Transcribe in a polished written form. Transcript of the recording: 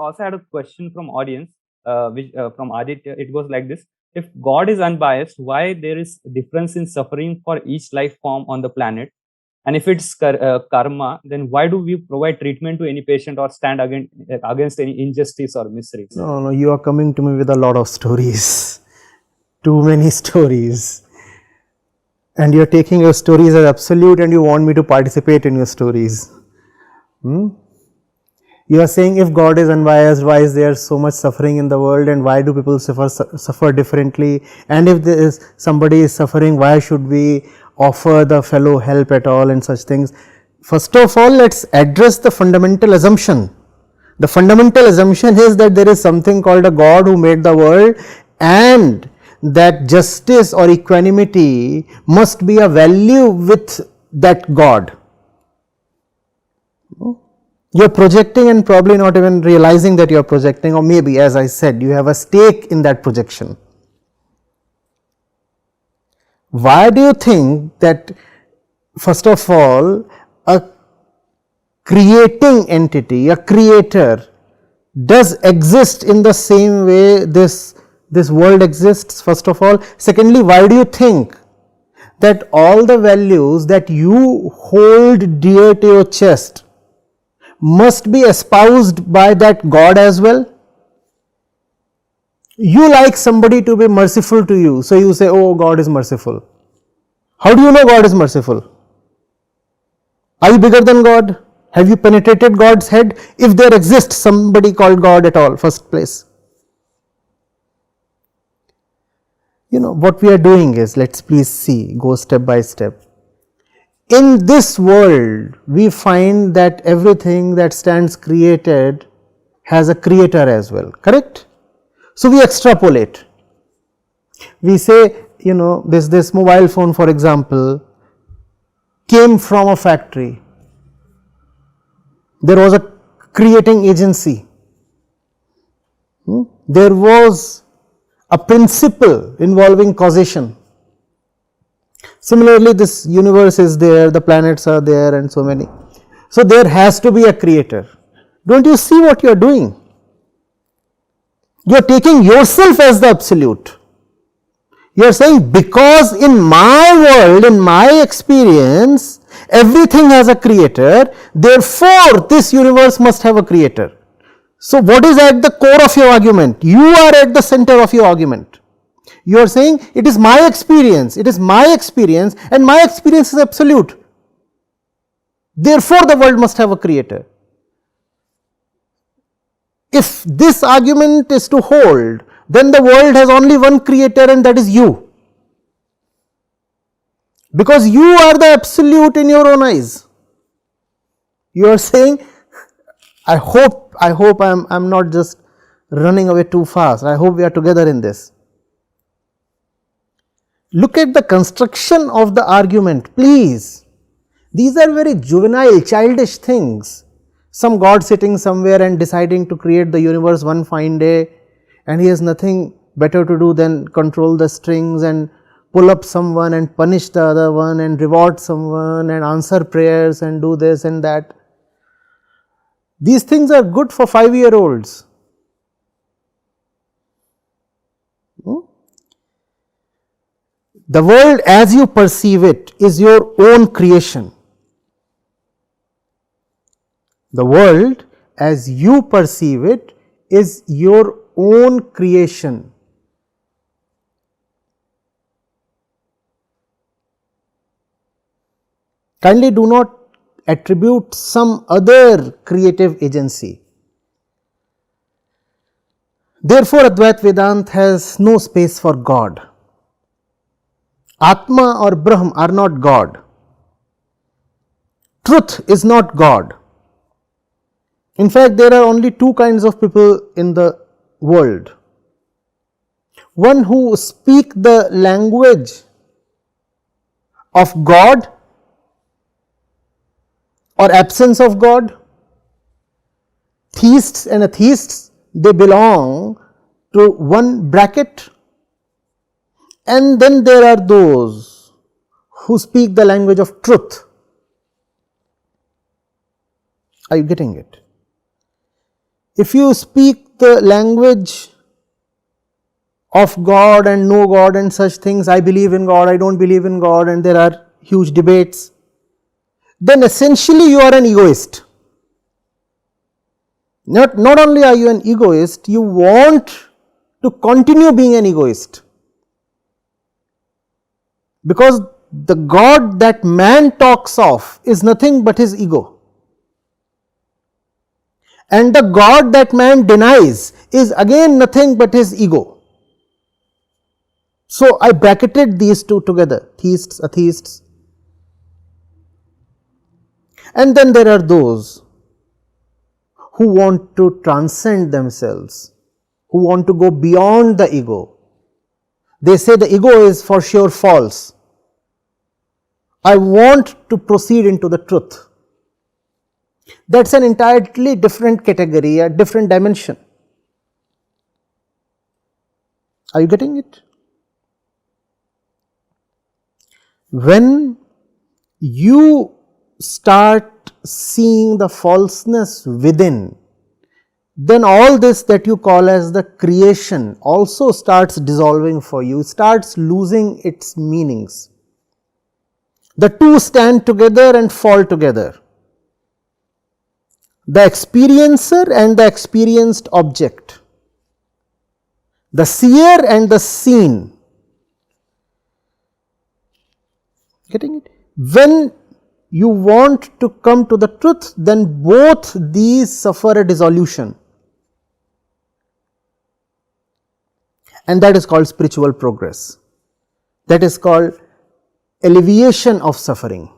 also had a question from audience, which from Aditya. It goes like this: if God is unbiased, why there is difference in suffering for each life form on the planet? And if it's karma, then why do we provide treatment to any patient or stand against any injustice or misery? No, you are coming to me with a lot of stories, too many stories, and you are taking your stories as absolute and you want me to participate in your stories. You are saying if God is unbiased, why is there so much suffering in the world and why do people suffer differently, and if there is somebody is suffering, why should we offer the fellow help at all and such things. First of all, let us address the fundamental assumption. The fundamental assumption is that there is something called a God who made the world, and that justice or equanimity must be a value with that God. You are projecting and probably not even realizing that you are projecting, or maybe, as I said, you have a stake in that projection. Why do you think that, first of all, a creating entity, a creator, does exist in the same way this world exists, first of all? Secondly, why do you think that all the values that you hold dear to your chest must be espoused by that God as well? You like somebody to be merciful to you, so you say, oh, God is merciful. How do you know God is merciful? Are you bigger than God? Have you penetrated God's head? If there exists somebody called God at all, first place. What we are doing is, let us please see, go step by step. In this world, we find that everything that stands created has a creator as well, correct? So we extrapolate. We say, this mobile phone, for example, came from a factory. There was a creating agency. There was a principle involving causation. Similarly, this universe is there, the planets are there, and so many. So there has to be a creator. Don't you see what you are doing? You are taking yourself as the absolute. You are saying, because in my world, in my experience, everything has a creator, therefore this universe must have a creator. So what is at the core of your argument? You are at the center of your argument. You are saying, it is my experience, and my experience is absolute. Therefore the world must have a creator. If this argument is to hold, then the world has only one creator, and that is you. Because you are the absolute in your own eyes. You are saying, I hope I am not just running away too fast. I hope we are together in this. Look at the construction of the argument, please. These are very juvenile, childish things. Some God sitting somewhere and deciding to create the universe one fine day, and he has nothing better to do than control the strings and pull up someone and punish the other one and reward someone and answer prayers and do this and that. These things are good for 5-year-olds. The world as you perceive it is your own creation. The world as you perceive it is your own creation. Kindly do not attribute some other creative agency. Therefore, Advaita Vedanta has no space for God. Atma or Brahm are not God. Truth is not God. In fact, there are only two kinds of people in the world. One who speak the language of God or absence of God. Theists and atheists, they belong to one bracket. And then there are those who speak the language of truth. Are you getting it? If you speak the language of God and no God and such things, I believe in God, I don't believe in God, and there are huge debates, then essentially you are an egoist. Not only are you an egoist, you want to continue being an egoist. Because the God that man talks of is nothing but his ego. And the God that man denies is again nothing but his ego. So I bracketed these two together, theists, atheists. And then there are those who want to transcend themselves, who want to go beyond the ego. They say the ego is for sure false. I want to proceed into the truth. That's an entirely different category, a different dimension. Are you getting it? When you start seeing the falseness within, then all this that you call as the creation also starts dissolving for you, starts losing its meanings. The two stand together and fall together. The experiencer and the experienced object, the seer and the seen. Getting it? When you want to come to the truth, then both these suffer a dissolution. And that is called spiritual progress. That is called alleviation of suffering.